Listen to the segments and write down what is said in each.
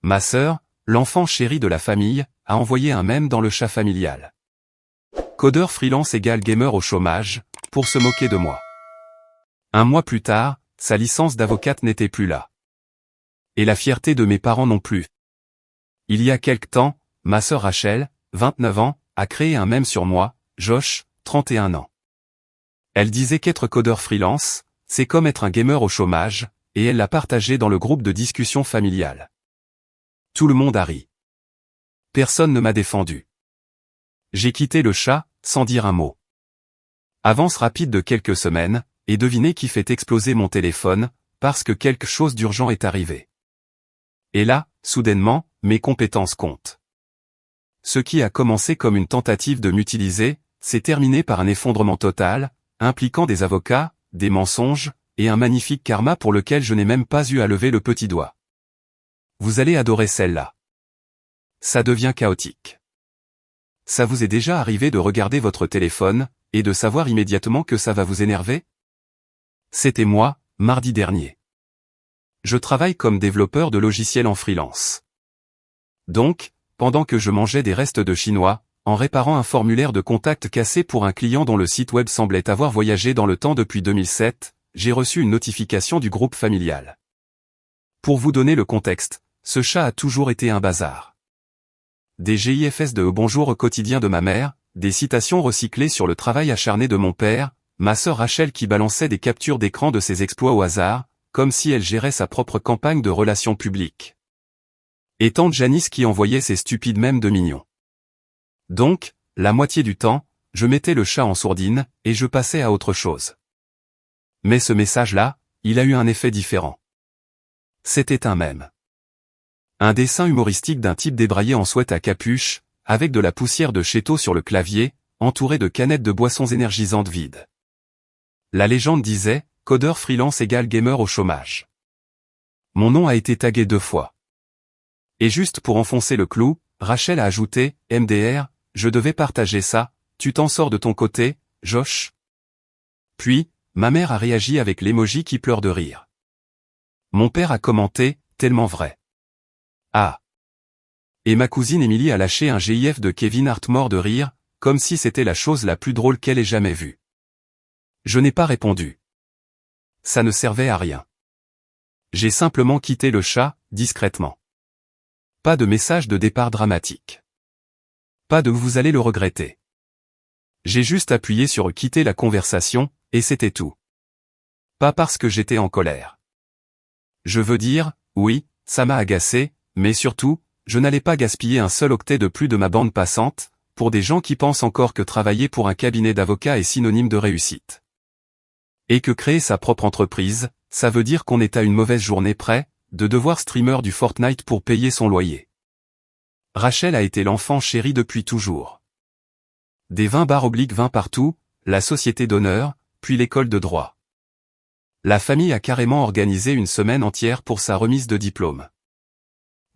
Ma sœur, l'enfant chéri de la famille, a envoyé un mème dans le chat familial. Codeur freelance égale gamer au chômage, pour se moquer de moi. Un mois plus tard, sa licence d'avocate n'était plus là. Et la fierté de mes parents non plus. Il y a quelque temps, ma sœur Rachel, 29 ans, a créé un mème sur moi, Josh, 31 ans. Elle disait qu'être codeur freelance, c'est comme être un gamer au chômage, et elle l'a partagé dans le groupe de discussion familiale. Tout le monde a ri. Personne ne m'a défendu. J'ai quitté le chat, sans dire un mot. Avance rapide de quelques semaines, et devinez qui fait exploser mon téléphone, parce que quelque chose d'urgent est arrivé. Et là, soudainement, mes compétences comptent. Ce qui a commencé comme une tentative de m'utiliser, s'est terminé par un effondrement total, impliquant des avocats, des mensonges, et un magnifique karma pour lequel je n'ai même pas eu à lever le petit doigt. Vous allez adorer celle-là. Ça devient chaotique. Ça vous est déjà arrivé de regarder votre téléphone, et de savoir immédiatement que ça va vous énerver? C'était moi, mardi dernier. Je travaille comme développeur de logiciels en freelance. Donc, pendant que je mangeais des restes de chinois, en réparant un formulaire de contact cassé pour un client dont le site web semblait avoir voyagé dans le temps depuis 2007, j'ai reçu une notification du groupe familial. Pour vous donner le contexte, ce chat a toujours été un bazar. Des GIFs de bonjour au quotidien de ma mère, des citations recyclées sur le travail acharné de mon père, ma sœur Rachel qui balançait des captures d'écran de ses exploits au hasard, comme si elle gérait sa propre campagne de relations publiques. Et tante Janice qui envoyait ses stupides mèmes de mignons. Donc, la moitié du temps, je mettais le chat en sourdine, et je passais à autre chose. Mais ce message-là, il a eu un effet différent. C'était un mème. Un dessin humoristique d'un type débraillé en sweat à capuche, avec de la poussière de chéto sur le clavier, entouré de canettes de boissons énergisantes vides. La légende disait, codeur freelance égale gamer au chômage. Mon nom a été tagué 2 fois. Et juste pour enfoncer le clou, Rachel a ajouté, MDR, je devais partager ça, tu t'en sors de ton côté, Josh. Puis, ma mère a réagi avec l'emoji qui pleure de rire. Mon père a commenté, tellement vrai. Ah. Et ma cousine Émilie a lâché un GIF de Kevin Hart mort de rire, comme si c'était la chose la plus drôle qu'elle ait jamais vue. Je n'ai pas répondu. Ça ne servait à rien. J'ai simplement quitté le chat, discrètement. Pas de message de départ dramatique. Pas de vous allez le regretter. J'ai juste appuyé sur quitter la conversation, et c'était tout. Pas parce que j'étais en colère. Je veux dire, oui, ça m'a agacé, mais surtout, je n'allais pas gaspiller un seul octet de plus de ma bande passante, pour des gens qui pensent encore que travailler pour un cabinet d'avocats est synonyme de réussite. Et que créer sa propre entreprise, ça veut dire qu'on est à une mauvaise journée près, de devoir streamer du Fortnite pour payer son loyer. Rachel a été l'enfant chéri depuis toujours. Des 20/20 partout, la société d'honneur, puis l'école de droit. La famille a carrément organisé une semaine entière pour sa remise de diplôme.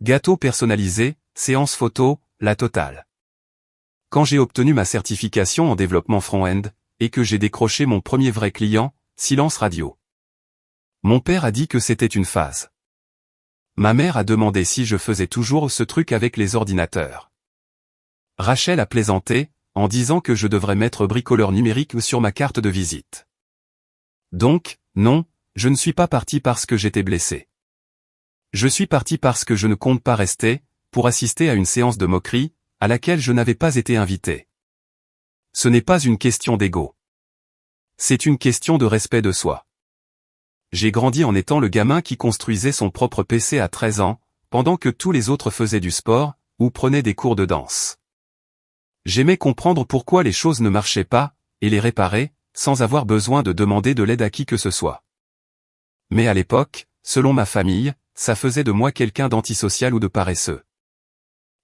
Gâteau personnalisé, séance photo, la totale. Quand j'ai obtenu ma certification en développement front-end, et que j'ai décroché mon premier vrai client, silence radio. Mon père a dit que c'était une phase. Ma mère a demandé si je faisais toujours ce truc avec les ordinateurs. Rachel a plaisanté, en disant que je devrais mettre bricoleur numérique sur ma carte de visite. Donc, non, je ne suis pas parti parce que j'étais blessé. Je suis parti parce que je ne compte pas rester, pour assister à une séance de moquerie, à laquelle je n'avais pas été invité. Ce n'est pas une question d'ego. C'est une question de respect de soi. J'ai grandi en étant le gamin qui construisait son propre PC à 13 ans, pendant que tous les autres faisaient du sport, ou prenaient des cours de danse. J'aimais comprendre pourquoi les choses ne marchaient pas, et les réparer, sans avoir besoin de demander de l'aide à qui que ce soit. Mais à l'époque, selon ma famille, ça faisait de moi quelqu'un d'antisocial ou de paresseux.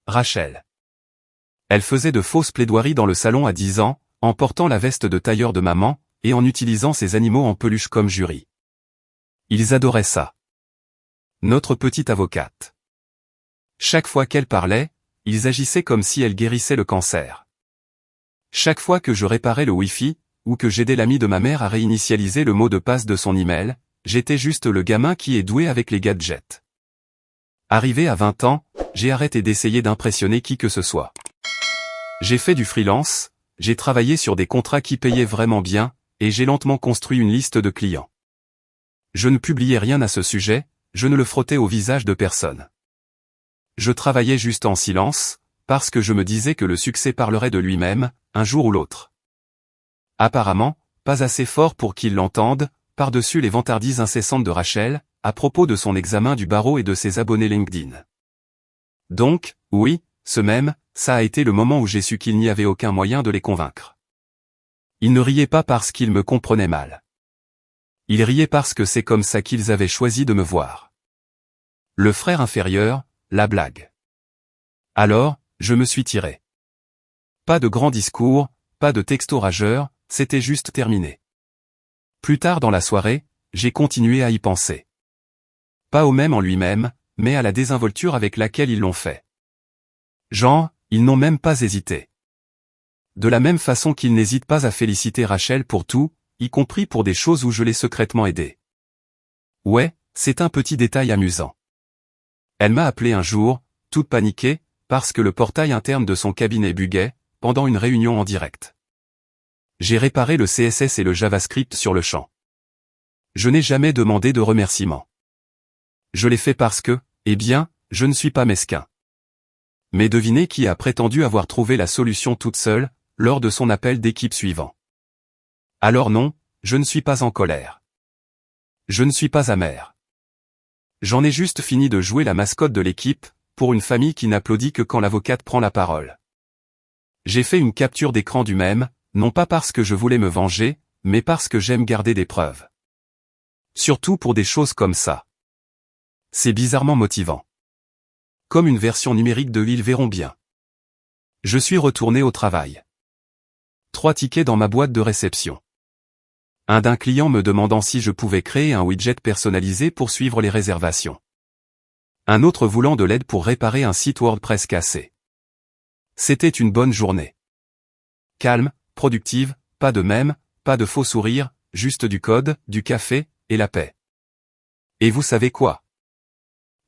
Rachel. Elle faisait de fausses plaidoiries dans le salon à 10 ans, en portant la veste de tailleur de maman, et en utilisant ses animaux en peluche comme jury. Ils adoraient ça. Notre petite avocate. Chaque fois qu'elle parlait, ils agissaient comme si elle guérissait le cancer. Chaque fois que je réparais le Wi-Fi, ou que j'aidais l'ami de ma mère à réinitialiser le mot de passe de son email, j'étais juste le gamin qui est doué avec les gadgets. Arrivé à 20 ans, j'ai arrêté d'essayer d'impressionner qui que ce soit. J'ai fait du freelance, j'ai travaillé sur des contrats qui payaient vraiment bien, et j'ai lentement construit une liste de clients. Je ne publiais rien à ce sujet, je ne le frottais au visage de personne. Je travaillais juste en silence, parce que je me disais que le succès parlerait de lui-même, un jour ou l'autre. Apparemment, pas assez fort pour qu'ils l'entendent, par-dessus les vantardises incessantes de Rachel, à propos de son examen du barreau et de ses abonnés LinkedIn. Donc, oui, ça a été le moment où j'ai su qu'il n'y avait aucun moyen de les convaincre. Ils ne riaient pas parce qu'ils me comprenaient mal. Ils riaient parce que c'est comme ça qu'ils avaient choisi de me voir. Le frère inférieur, la blague. Alors, je me suis tiré. Pas de grands discours, pas de textos rageurs, c'était juste terminé. Plus tard dans la soirée, j'ai continué à y penser. Pas au même en lui-même, mais à la désinvolture avec laquelle ils l'ont fait. Genre, ils n'ont même pas hésité. De la même façon qu'ils n'hésitent pas à féliciter Rachel pour tout, y compris pour des choses où je l'ai secrètement aidée. Ouais, c'est un petit détail amusant. Elle m'a appelé un jour, toute paniquée, parce que le portail interne de son cabinet buguait, pendant une réunion en direct. J'ai réparé le CSS et le JavaScript sur le champ. Je n'ai jamais demandé de remerciement. Je l'ai fait parce que, je ne suis pas mesquin. Mais devinez qui a prétendu avoir trouvé la solution toute seule, lors de son appel d'équipe suivant. Alors non, je ne suis pas en colère. Je ne suis pas amer. J'en ai juste fini de jouer la mascotte de l'équipe, pour une famille qui n'applaudit que quand l'avocate prend la parole. J'ai fait une capture d'écran du même, non pas parce que je voulais me venger, mais parce que j'aime garder des preuves. Surtout pour des choses comme ça. C'est bizarrement motivant. Comme une version numérique de Ils verront bien. Je suis retourné au travail. 3 tickets dans ma boîte de réception. Un d'un client me demandant si je pouvais créer un widget personnalisé pour suivre les réservations. Un autre voulant de l'aide pour réparer un site WordPress cassé. C'était une bonne journée. Calme, productive, pas de mèmes, pas de faux sourires, juste du code, du café, et la paix. Et vous savez quoi?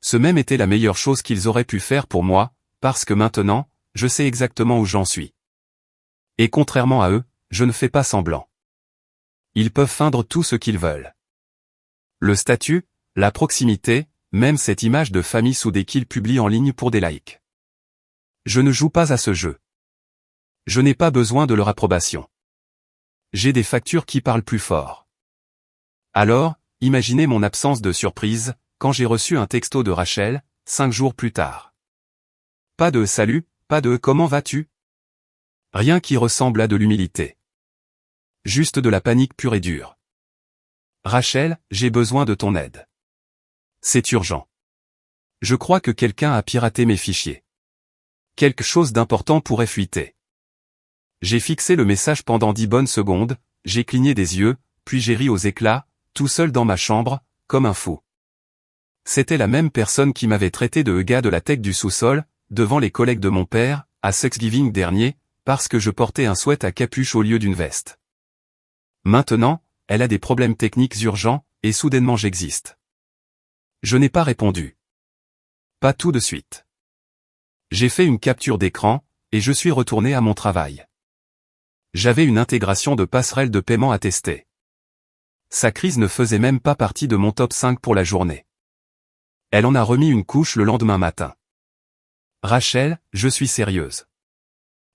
Ce même était la meilleure chose qu'ils auraient pu faire pour moi, parce que maintenant, je sais exactement où j'en suis. Et contrairement à eux, je ne fais pas semblant. Ils peuvent feindre tout ce qu'ils veulent. Le statut, la proximité, même cette image de famille soudée qu'ils publient en ligne pour des likes. Je ne joue pas à ce jeu. Je n'ai pas besoin de leur approbation. J'ai des factures qui parlent plus fort. Alors, imaginez mon absence de surprise, quand j'ai reçu un texto de Rachel, 5 jours plus tard. Pas de « salut », pas de « comment vas-tu ». Rien qui ressemble à de l'humilité. Juste de la panique pure et dure. Rachel, j'ai besoin de ton aide. C'est urgent. Je crois que quelqu'un a piraté mes fichiers. Quelque chose d'important pourrait fuiter. J'ai fixé le message pendant 10 bonnes secondes, j'ai cligné des yeux, puis j'ai ri aux éclats, tout seul dans ma chambre, comme un fou. C'était la même personne qui m'avait traité de gars de la tech du sous-sol, devant les collègues de mon père, à Thanksgiving dernier, parce que je portais un sweat à capuche au lieu d'une veste. Maintenant, elle a des problèmes techniques urgents, et soudainement j'existe. Je n'ai pas répondu. Pas tout de suite. J'ai fait une capture d'écran, et je suis retourné à mon travail. J'avais une intégration de passerelle de paiement à tester. Sa crise ne faisait même pas partie de mon top 5 pour la journée. Elle en a remis une couche le lendemain matin. Rachel, je suis sérieuse.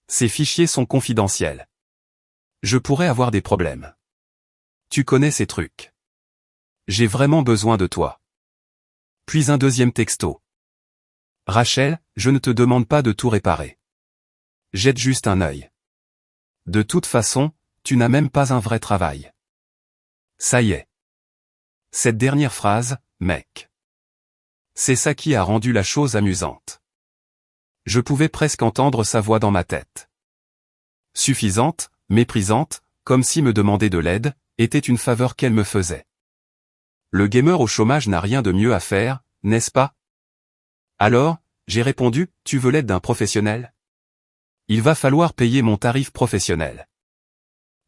Ces fichiers sont confidentiels. Je pourrais avoir des problèmes. Tu connais ces trucs. J'ai vraiment besoin de toi. Puis un deuxième texto. Rachel, je ne te demande pas de tout réparer. Jette juste un œil. De toute façon, tu n'as même pas un vrai travail. Ça y est. Cette dernière phrase, mec. C'est ça qui a rendu la chose amusante. Je pouvais presque entendre sa voix dans ma tête. Suffisante, méprisante, comme si me demander de l'aide, était une faveur qu'elle me faisait. Le gamer au chômage n'a rien de mieux à faire, n'est-ce pas? Alors, j'ai répondu, tu veux l'aide d'un professionnel? Il va falloir payer mon tarif professionnel.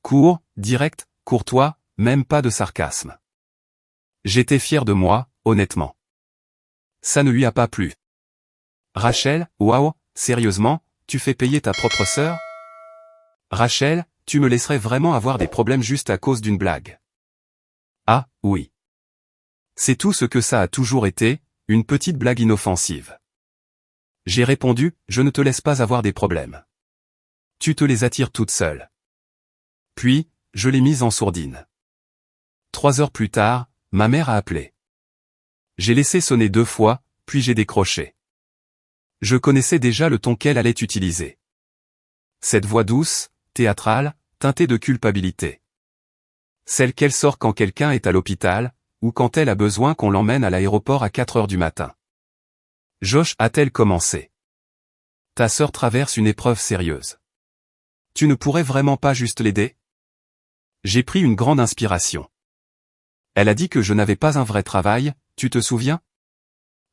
Court, direct, courtois, même pas de sarcasme. J'étais fier de moi, honnêtement. Ça ne lui a pas plu. Rachel, waouh, sérieusement, tu fais payer ta propre sœur? Rachel, tu me laisserais vraiment avoir des problèmes juste à cause d'une blague. Ah, oui. C'est tout ce que ça a toujours été, une petite blague inoffensive. J'ai répondu, je ne te laisse pas avoir des problèmes. Tu te les attires toute seule. Puis, je l'ai mise en sourdine. 3 heures plus tard, ma mère a appelé. J'ai laissé sonner 2 fois, puis j'ai décroché. Je connaissais déjà le ton qu'elle allait utiliser. Cette voix douce, théâtrale, teintée de culpabilité. Celle qu'elle sort quand quelqu'un est à l'hôpital, ou quand elle a besoin qu'on l'emmène à l'aéroport à 4 heures du matin. Josh, a-t-elle commencé. Ta sœur traverse une épreuve sérieuse. Tu ne pourrais vraiment pas juste l'aider? J'ai pris une grande inspiration. Elle a dit que je n'avais pas un vrai travail, tu te souviens?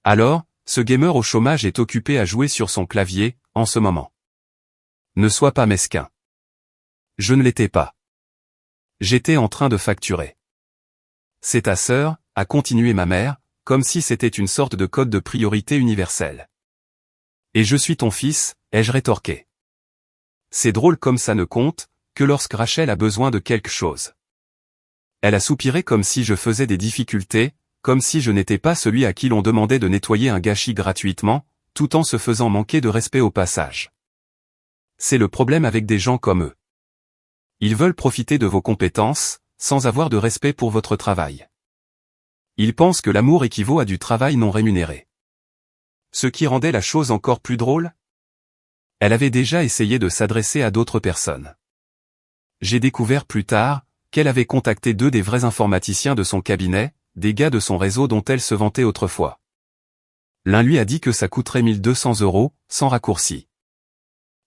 Alors, ce gamer au chômage est occupé à jouer sur son clavier, en ce moment. Ne sois pas mesquin. Je ne l'étais pas. J'étais en train de facturer. C'est ta sœur, a continué ma mère, comme si c'était une sorte de code de priorité universel. Et je suis ton fils, ai-je rétorqué. C'est drôle comme ça ne compte, que lorsque Rachel a besoin de quelque chose. Elle a soupiré comme si je faisais des difficultés, comme si je n'étais pas celui à qui l'on demandait de nettoyer un gâchis gratuitement, tout en se faisant manquer de respect au passage. C'est le problème avec des gens comme eux. Ils veulent profiter de vos compétences, sans avoir de respect pour votre travail. Ils pensent que l'amour équivaut à du travail non rémunéré. Ce qui rendait la chose encore plus drôle? Elle avait déjà essayé de s'adresser à d'autres personnes. J'ai découvert plus tard, qu'elle avait contacté 2 des vrais informaticiens de son cabinet, des gars de son réseau dont elle se vantait autrefois. L'un lui a dit que ça coûterait 1200 €, sans raccourci.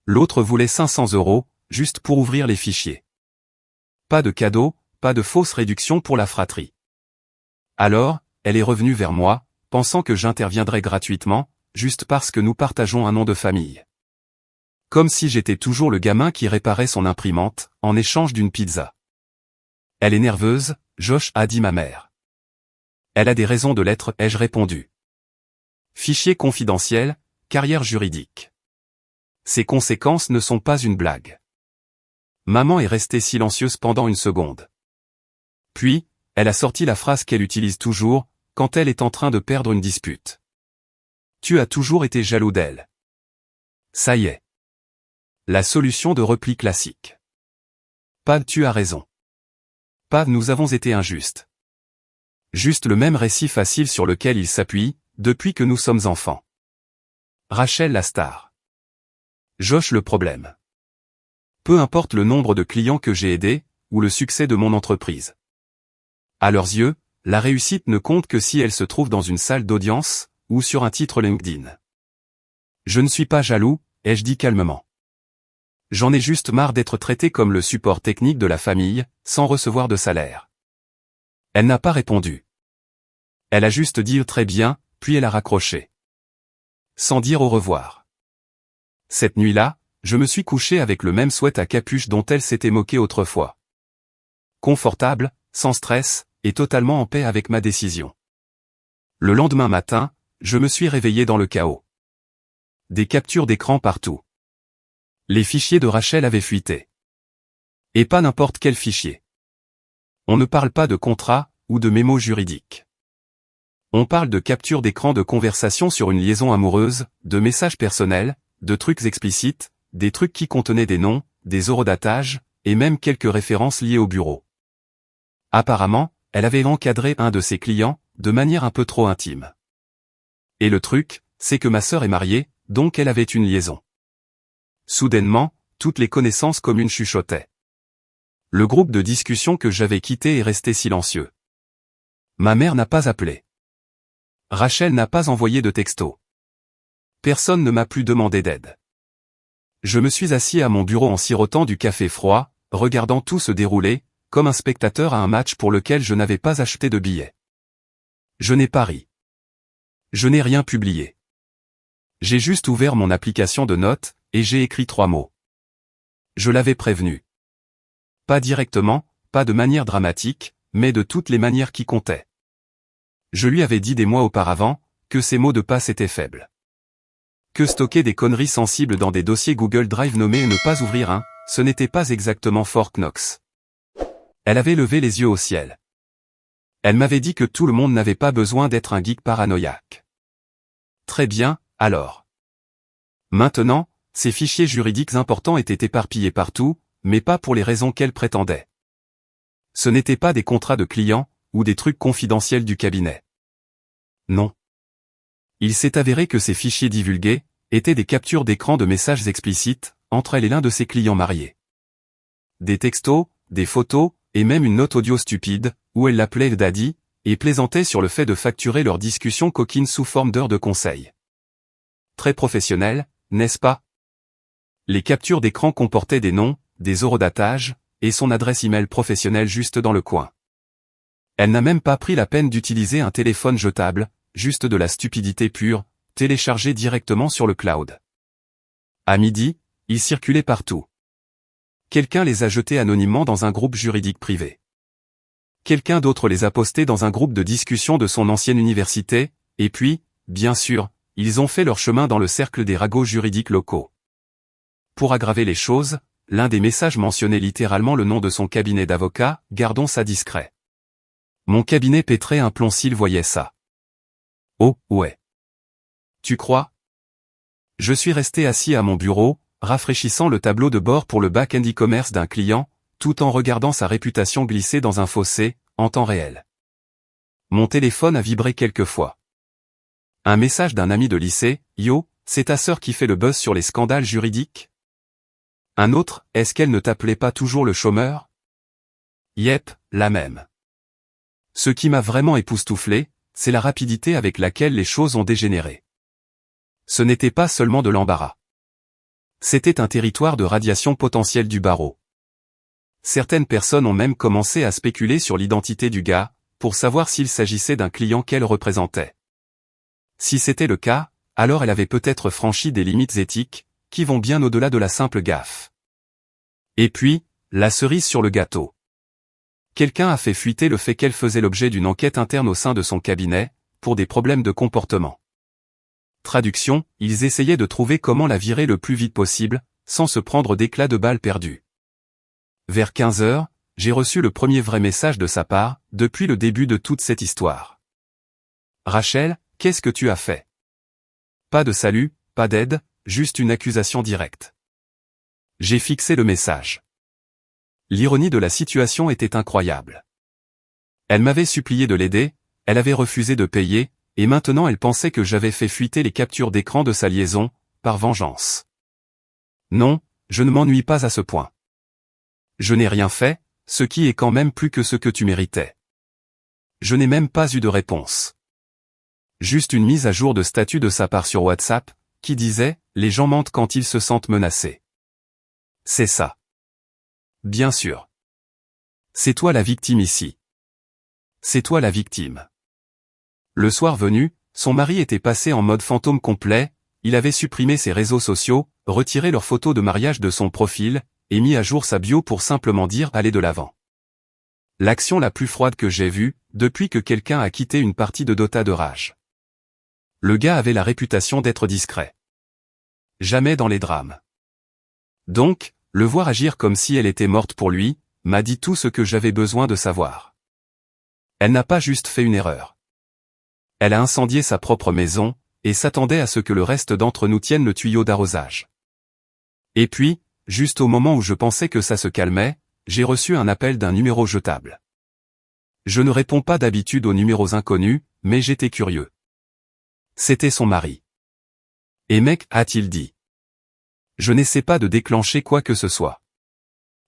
L'autre voulait 500 €, juste pour ouvrir les fichiers. Pas de cadeau, pas de fausse réduction pour la fratrie. Alors, elle est revenue vers moi, pensant que j'interviendrais gratuitement, juste parce que nous partageons un nom de famille. Comme si j'étais toujours le gamin qui réparait son imprimante, en échange d'une pizza. Elle est nerveuse, Josh, a dit ma mère. Elle a des raisons de l'être, ai-je répondu. Fichier confidentiel, carrière juridique. Ces conséquences ne sont pas une blague. Maman est restée silencieuse pendant une seconde. Puis, elle a sorti la phrase qu'elle utilise toujours, quand elle est en train de perdre une dispute. Tu as toujours été jaloux d'elle. Ça y est. La solution de repli classique. Pas, tu as raison. Pas, nous avons été injustes. Juste le même récit facile sur lequel il s'appuie, depuis que nous sommes enfants. Rachel la star. Josh le problème. Peu importe le nombre de clients que j'ai aidés, ou le succès de mon entreprise. À leurs yeux, la réussite ne compte que si elle se trouve dans une salle d'audience, ou sur un titre LinkedIn. Je ne suis pas jaloux, ai-je dit calmement. J'en ai juste marre d'être traité comme le support technique de la famille, sans recevoir de salaire. Elle n'a pas répondu. Elle a juste dit très bien, puis elle a raccroché. Sans dire au revoir. Cette nuit-là, je me suis couché avec le même sweat à capuche dont elle s'était moquée autrefois. Confortable, sans stress, et totalement en paix avec ma décision. Le lendemain matin, je me suis réveillé dans le chaos. Des captures d'écran partout. Les fichiers de Rachel avaient fuité. Et pas n'importe quel fichier. On ne parle pas de contrat, ou de mémo juridique. On parle de capture d'écran de conversation sur une liaison amoureuse, de messages personnels, de trucs explicites, des trucs qui contenaient des noms, des horodatages, et même quelques références liées au bureau. Apparemment, elle avait encadré un de ses clients, de manière un peu trop intime. Et le truc, c'est que ma sœur est mariée, donc elle avait une liaison. Soudainement, toutes les connaissances communes chuchotaient. Le groupe de discussion que j'avais quitté est resté silencieux. Ma mère n'a pas appelé. Rachel n'a pas envoyé de texto. Personne ne m'a plus demandé d'aide. Je me suis assis à mon bureau en sirotant du café froid, regardant tout se dérouler, comme un spectateur à un match pour lequel je n'avais pas acheté de billets. Je n'ai pas ri. Je n'ai rien publié. J'ai juste ouvert mon application de notes, et j'ai écrit 3 mots. Je l'avais prévenu. Pas directement, pas de manière dramatique, mais de toutes les manières qui comptaient. Je lui avais dit des mois auparavant, que ses mots de passe étaient faibles. Que stocker des conneries sensibles dans des dossiers Google Drive nommés et ne pas ouvrir un, ce n'était pas exactement Fort Knox. Elle avait levé les yeux au ciel. Elle m'avait dit que tout le monde n'avait pas besoin d'être un geek paranoïaque. Très bien, alors. Maintenant, ces fichiers juridiques importants étaient éparpillés partout, mais pas pour les raisons qu'elle prétendait. Ce n'étaient pas des contrats de clients, ou des trucs confidentiels du cabinet. Non. Il s'est avéré que ces fichiers divulgués étaient des captures d'écran de messages explicites, entre elle et l'un de ses clients mariés. Des textos, des photos, et même une note audio stupide, où elle l'appelait Daddy, et plaisantait sur le fait de facturer leurs discussions coquines sous forme d'heures de conseil. Très professionnel, n'est-ce pas? Les captures d'écran comportaient des noms, des horodatages, et son adresse email professionnelle juste dans le coin. Elle n'a même pas pris la peine d'utiliser un téléphone jetable, juste de la stupidité pure, téléchargé directement sur le cloud. À midi, ils circulaient partout. Quelqu'un les a jetés anonymement dans un groupe juridique privé. Quelqu'un d'autre les a postés dans un groupe de discussion de son ancienne université, et puis, bien sûr, ils ont fait leur chemin dans le cercle des ragots juridiques locaux. Pour aggraver les choses, l'un des messages mentionnait littéralement le nom de son cabinet d'avocat, gardons ça discret. Mon cabinet pétrait un plomb s'il voyait ça. Oh, ouais. Tu crois? Je suis resté assis à mon bureau, rafraîchissant le tableau de bord pour le back-end e-commerce d'un client, tout en regardant sa réputation glisser dans un fossé, en temps réel. Mon téléphone a vibré quelques fois. Un message d'un ami de lycée, « Yo, c'est ta sœur qui fait le buzz sur les scandales juridiques ?» Un autre, « Est-ce qu'elle ne t'appelait pas toujours le chômeur ?» Yep, la même. Ce qui m'a vraiment époustouflé, c'est la rapidité avec laquelle les choses ont dégénéré. Ce n'était pas seulement de l'embarras. C'était un territoire de radiation potentielle du barreau. Certaines personnes ont même commencé à spéculer sur l'identité du gars, pour savoir s'il s'agissait d'un client qu'elle représentait. Si c'était le cas, alors elle avait peut-être franchi des limites éthiques, qui vont bien au-delà de la simple gaffe. Et puis, la cerise sur le gâteau. Quelqu'un a fait fuiter le fait qu'elle faisait l'objet d'une enquête interne au sein de son cabinet, pour des problèmes de comportement. Traduction, ils essayaient de trouver comment la virer le plus vite possible, sans se prendre d'éclats de balles perdues. Vers 15 heures, j'ai reçu le premier vrai message de sa part, depuis le début de toute cette histoire. Rachel, qu'est-ce que tu as fait? Pas de salut, pas d'aide, juste une accusation directe. J'ai fixé le message. L'ironie de la situation était incroyable. Elle m'avait supplié de l'aider, elle avait refusé de payer, et maintenant elle pensait que j'avais fait fuiter les captures d'écran de sa liaison, par vengeance. Non, je ne m'ennuie pas à ce point. Je n'ai rien fait, ce qui est quand même plus que ce que tu méritais. Je n'ai même pas eu de réponse. Juste une mise à jour de statut de sa part sur WhatsApp, qui disait « Les gens mentent quand ils se sentent menacés ». C'est ça. Bien sûr. C'est toi la victime ici. C'est toi la victime. Le soir venu, son mari était passé en mode fantôme complet, il avait supprimé ses réseaux sociaux, retiré leurs photos de mariage de son profil, et mis à jour sa bio pour simplement dire « Allez de l'avant ». L'action la plus froide que j'ai vue, depuis que quelqu'un a quitté une partie de Dota de rage. Le gars avait la réputation d'être discret. Jamais dans les drames. Donc, le voir agir comme si elle était morte pour lui, m'a dit tout ce que j'avais besoin de savoir. Elle n'a pas juste fait une erreur. Elle a incendié sa propre maison, et s'attendait à ce que le reste d'entre nous tienne le tuyau d'arrosage. Et puis, juste au moment où je pensais que ça se calmait, j'ai reçu un appel d'un numéro jetable. Je ne réponds pas d'habitude aux numéros inconnus, mais j'étais curieux. C'était son mari. Et mec, a-t-il dit. Je n'essaie pas de déclencher quoi que ce soit.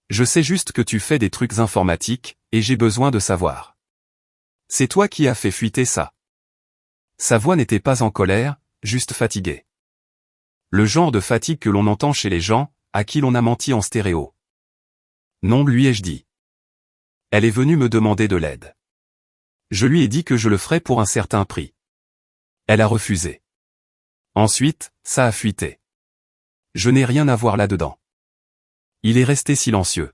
Je sais juste que tu fais des trucs informatiques, et j'ai besoin de savoir. C'est toi qui as fait fuiter ça. Sa voix n'était pas en colère, juste fatiguée. Le genre de fatigue que l'on entend chez les gens, à qui l'on a menti en stéréo. Non, lui ai-je dit. Elle est venue me demander de l'aide. Je lui ai dit que je le ferais pour un certain prix. Elle a refusé. Ensuite, ça a fuité. Je n'ai rien à voir là-dedans. Il est resté silencieux.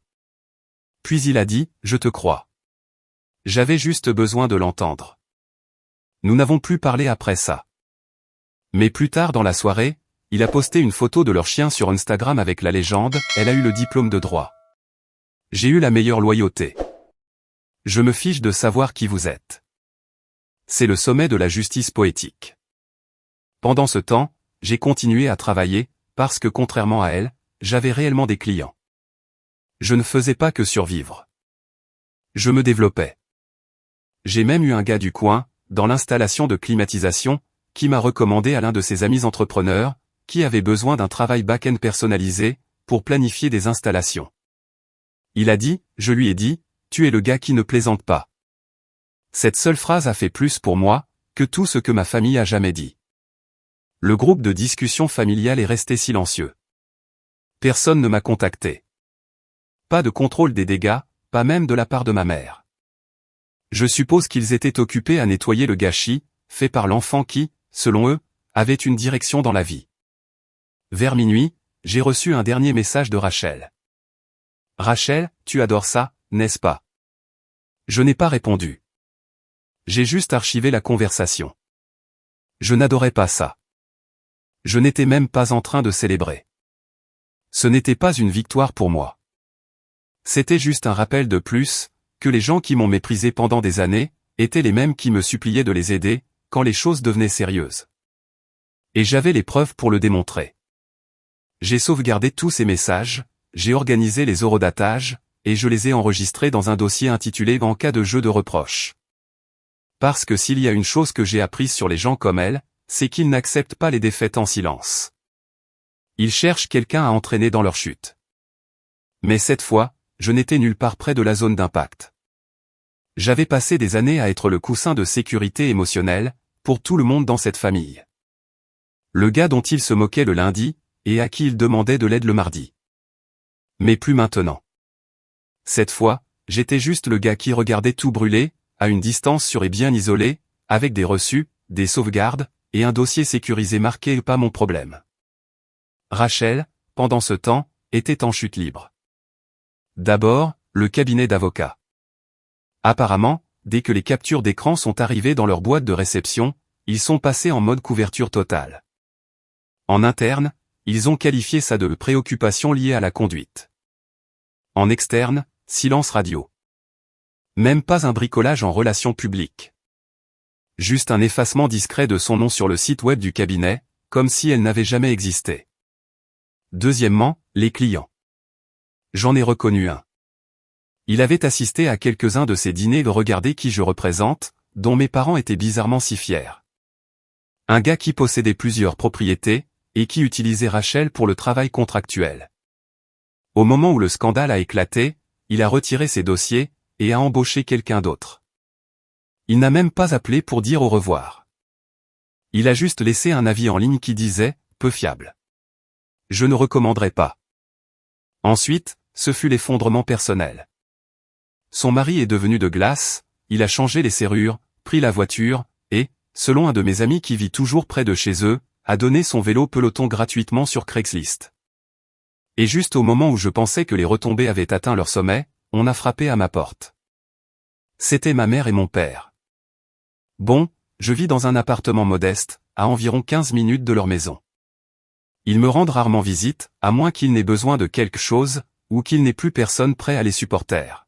Puis il a dit, je te crois. J'avais juste besoin de l'entendre. Nous n'avons plus parlé après ça. Mais plus tard dans la soirée, il a posté une photo de leur chien sur Instagram avec la légende « Elle a eu le diplôme de droit. J'ai eu la meilleure loyauté. Je me fiche de savoir qui vous êtes. » C'est le sommet de la justice poétique. Pendant ce temps, j'ai continué à travailler, parce que contrairement à elle, j'avais réellement des clients. Je ne faisais pas que survivre. Je me développais. J'ai même eu un gars du coin, dans l'installation de climatisation, qui m'a recommandé à l'un de ses amis entrepreneurs, qui avait besoin d'un travail back-end personnalisé, pour planifier des installations. Il a dit, je lui ai dit, tu es le gars qui ne plaisante pas. Cette seule phrase a fait plus pour moi, que tout ce que ma famille a jamais dit. Le groupe de discussion familiale est resté silencieux. Personne ne m'a contacté. Pas de contrôle des dégâts, pas même de la part de ma mère. Je suppose qu'ils étaient occupés à nettoyer le gâchis, fait par l'enfant qui, selon eux, avait une direction dans la vie. Vers minuit, j'ai reçu un dernier message de Rachel. « Rachel, tu adores ça, n'est-ce pas ?» Je n'ai pas répondu. J'ai juste archivé la conversation. Je n'adorais pas ça. Je n'étais même pas en train de célébrer. Ce n'était pas une victoire pour moi. C'était juste un rappel de plus, que les gens qui m'ont méprisé pendant des années, étaient les mêmes qui me suppliaient de les aider, quand les choses devenaient sérieuses. Et j'avais les preuves pour le démontrer. J'ai sauvegardé tous ces messages, j'ai organisé les horodatages, et je les ai enregistrés dans un dossier intitulé « En cas de jeu de reproche ». Parce que s'il y a une chose que j'ai apprise sur les gens comme elle, c'est qu'ils n'acceptent pas les défaites en silence. Ils cherchent quelqu'un à entraîner dans leur chute. Mais cette fois, je n'étais nulle part près de la zone d'impact. J'avais passé des années à être le coussin de sécurité émotionnelle, pour tout le monde dans cette famille. Le gars dont il se moquait le lundi, et à qui il demandait de l'aide le mardi. Mais plus maintenant. Cette fois, j'étais juste le gars qui regardait tout brûler, à une distance sûre et bien isolée, avec des reçus, des sauvegardes, et un dossier sécurisé marqué « Pas mon problème ». Rachel, pendant ce temps, était en chute libre. D'abord, le cabinet d'avocats. Apparemment, dès que les captures d'écran sont arrivées dans leur boîte de réception, ils sont passés en mode couverture totale. En interne, ils ont qualifié ça de préoccupation liée à la conduite. En externe, silence radio. Même pas un bricolage en relations publiques. Juste un effacement discret de son nom sur le site web du cabinet, comme si elle n'avait jamais existé. Deuxièmement, les clients. J'en ai reconnu un. Il avait assisté à quelques-uns de ces dîners de regarder qui je représente, dont mes parents étaient bizarrement si fiers. Un gars qui possédait plusieurs propriétés, et qui utilisait Rachel pour le travail contractuel. Au moment où le scandale a éclaté, il a retiré ses dossiers, et a embauché quelqu'un d'autre. Il n'a même pas appelé pour dire au revoir. Il a juste laissé un avis en ligne qui disait « peu fiable ». Je ne recommanderais pas. Ensuite, ce fut l'effondrement personnel. Son mari est devenu de glace, il a changé les serrures, pris la voiture, et, selon un de mes amis qui vit toujours près de chez eux, a donné son vélo peloton gratuitement sur Craigslist. Et juste au moment où je pensais que les retombées avaient atteint leur sommet, on a frappé à ma porte. C'était ma mère et mon père. Bon, je vis dans un appartement modeste, à environ 15 minutes de leur maison. Ils me rendent rarement visite, à moins qu'ils n'aient besoin de quelque chose, ou qu'il n'ait plus personne prêt à les supporter.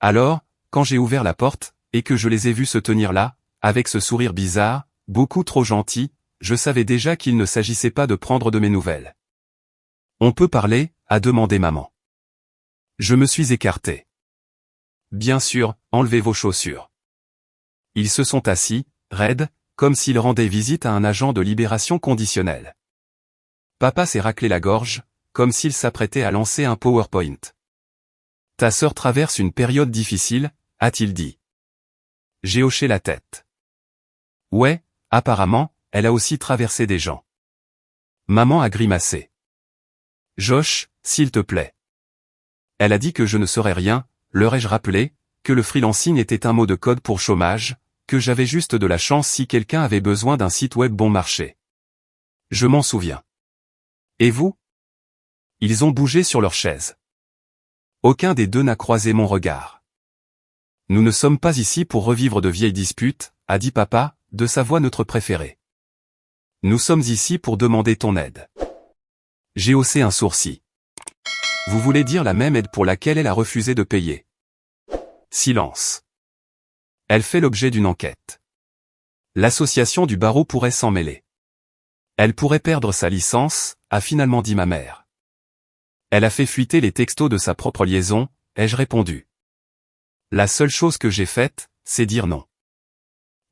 Alors, quand j'ai ouvert la porte, et que je les ai vus se tenir là, avec ce sourire bizarre, beaucoup trop gentil, je savais déjà qu'il ne s'agissait pas de prendre de mes nouvelles. « On peut parler ?» a demandé maman. Je me suis écarté. « Bien sûr, enlevez vos chaussures. » Ils se sont assis, raides, comme s'ils rendaient visite à un agent de libération conditionnelle. Papa s'est raclé la gorge, comme s'il s'apprêtait à lancer un PowerPoint. « Ta sœur traverse une période difficile », a-t-il dit. J'ai hoché la tête. Ouais, apparemment, elle a aussi traversé des gens. Maman a grimacé. Josh, s'il te plaît. Elle a dit que je ne saurais rien, leur ai-je rappelé, que le freelancing était un mot de code pour chômage, que j'avais juste de la chance si quelqu'un avait besoin d'un site web bon marché. Je m'en souviens. Et vous? Ils ont bougé sur leur chaise. Aucun des deux n'a croisé mon regard. Nous ne sommes pas ici pour revivre de vieilles disputes, a dit papa, de sa voix neutre préférée. Nous sommes ici pour demander ton aide. J'ai haussé un sourcil. Vous voulez dire la même aide pour laquelle elle a refusé de payer? Silence. Elle fait l'objet d'une enquête. L'association du barreau pourrait s'en mêler. Elle pourrait perdre sa licence, a finalement dit ma mère. Elle a fait fuiter les textos de sa propre liaison, ai-je répondu. La seule chose que j'ai faite, c'est dire non.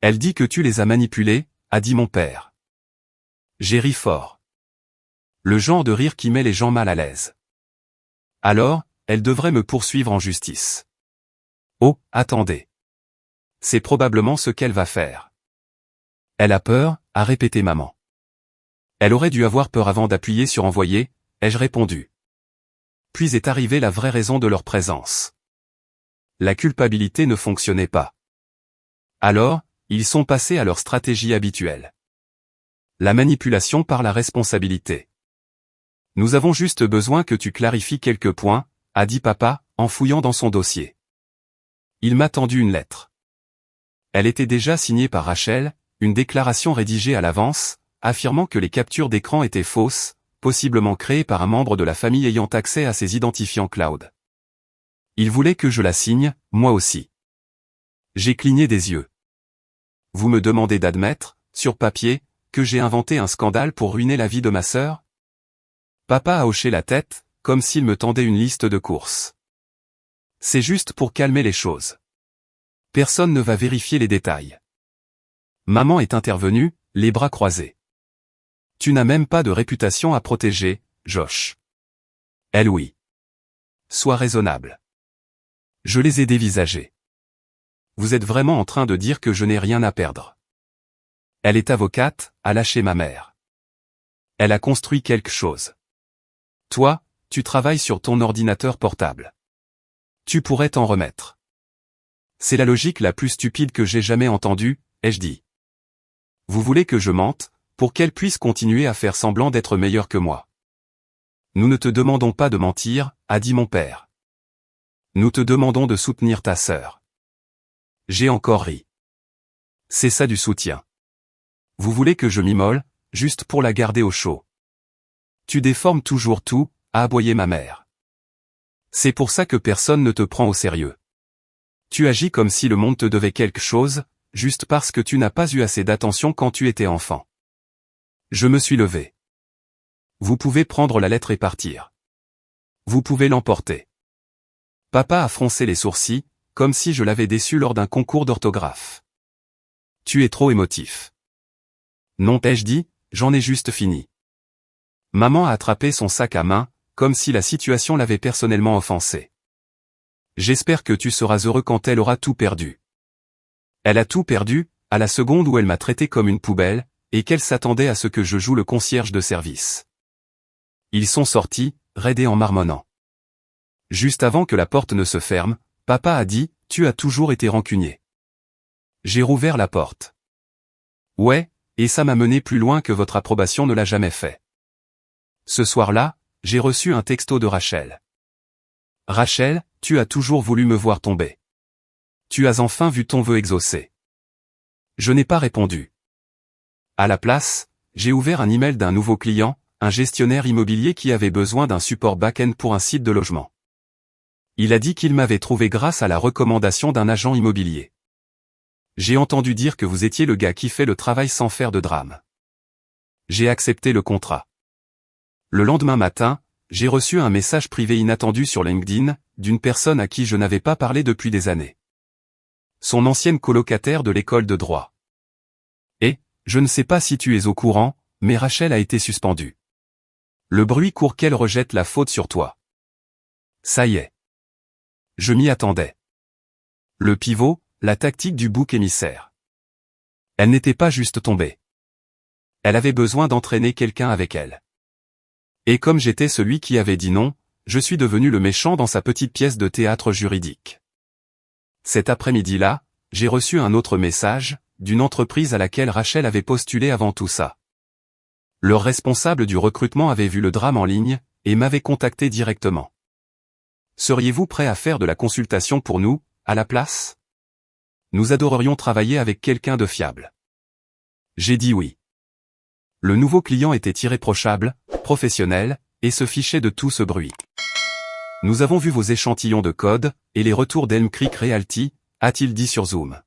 Elle dit que tu les as manipulés, a dit mon père. J'ai ri fort. Le genre de rire qui met les gens mal à l'aise. Alors, elle devrait me poursuivre en justice. Oh, attendez. C'est probablement ce qu'elle va faire. Elle a peur, a répété maman. Elle aurait dû avoir peur avant d'appuyer sur envoyer, ai-je répondu. Puis est arrivée la vraie raison de leur présence. La culpabilité ne fonctionnait pas. Alors, ils sont passés à leur stratégie habituelle. La manipulation par la responsabilité. Nous avons juste besoin que tu clarifies quelques points, a dit papa, en fouillant dans son dossier. Il m'a tendu une lettre. Elle était déjà signée par Rachel, une déclaration rédigée à l'avance, affirmant que les captures d'écran étaient fausses, possiblement créées par un membre de la famille ayant accès à ses identifiants cloud. Il voulait que je la signe, moi aussi. J'ai cligné des yeux. Vous me demandez d'admettre, sur papier, que j'ai inventé un scandale pour ruiner la vie de ma sœur? Papa a hoché la tête, comme s'il me tendait une liste de courses. C'est juste pour calmer les choses. Personne ne va vérifier les détails. Maman est intervenue, les bras croisés. Tu n'as même pas de réputation à protéger, Josh. Elle oui. Sois raisonnable. Je les ai dévisagés. Vous êtes vraiment en train de dire que je n'ai rien à perdre. Elle est avocate, a lâché ma mère. Elle a construit quelque chose. Toi, tu travailles sur ton ordinateur portable. Tu pourrais t'en remettre. C'est la logique la plus stupide que j'ai jamais entendue, ai-je dit. Vous voulez que je mente, pour qu'elle puisse continuer à faire semblant d'être meilleure que moi. Nous ne te demandons pas de mentir, a dit mon père. Nous te demandons de soutenir ta sœur. J'ai encore ri. C'est ça du soutien. Vous voulez que je m'immole, juste pour la garder au chaud. Tu déformes toujours tout, a aboyé ma mère. C'est pour ça que personne ne te prend au sérieux. Tu agis comme si le monde te devait quelque chose, juste parce que tu n'as pas eu assez d'attention quand tu étais enfant. Je me suis levé. Vous pouvez prendre la lettre et partir. Vous pouvez l'emporter. Papa a froncé les sourcils, comme si je l'avais déçu lors d'un concours d'orthographe. Tu es trop émotif. Non, ai-je dit, j'en ai juste fini. Maman a attrapé son sac à main, comme si la situation l'avait personnellement offensée. J'espère que tu seras heureux quand elle aura tout perdu. Elle a tout perdu, à la seconde où elle m'a traité comme une poubelle, et qu'elle s'attendait à ce que je joue le concierge de service. Ils sont sortis, raidés en marmonnant. Juste avant que la porte ne se ferme, papa a dit, tu as toujours été rancunier. J'ai rouvert la porte. Ouais, et ça m'a mené plus loin que votre approbation ne l'a jamais fait. Ce soir-là, j'ai reçu un texto de Rachel. Rachel, tu as toujours voulu me voir tomber. Tu as enfin vu ton vœu exaucé. Je n'ai pas répondu. À la place, j'ai ouvert un email d'un nouveau client, un gestionnaire immobilier qui avait besoin d'un support back-end pour un site de logement. Il a dit qu'il m'avait trouvé grâce à la recommandation d'un agent immobilier. J'ai entendu dire que vous étiez le gars qui fait le travail sans faire de drame. J'ai accepté le contrat. Le lendemain matin, j'ai reçu un message privé inattendu sur LinkedIn, d'une personne à qui je n'avais pas parlé depuis des années. Son ancienne colocataire de l'école de droit. Et, je ne sais pas si tu es au courant, mais Rachel a été suspendue. Le bruit court qu'elle rejette la faute sur toi. Ça y est. Je m'y attendais. Le pivot, la tactique du bouc émissaire. Elle n'était pas juste tombée. Elle avait besoin d'entraîner quelqu'un avec elle. Et comme j'étais celui qui avait dit non, je suis devenu le méchant dans sa petite pièce de théâtre juridique. Cet après-midi-là, j'ai reçu un autre message, d'une entreprise à laquelle Rachel avait postulé avant tout ça. Leur responsable du recrutement avait vu le drame en ligne, et m'avait contacté directement. Seriez-vous prêt à faire de la consultation pour nous, à la place? Nous adorerions travailler avec quelqu'un de fiable. J'ai dit oui. Le nouveau client était irréprochable, professionnel, et se fichait de tout ce bruit. Nous avons vu vos échantillons de code, et les retours d'Elm Creek Realty, a-t-il dit sur Zoom.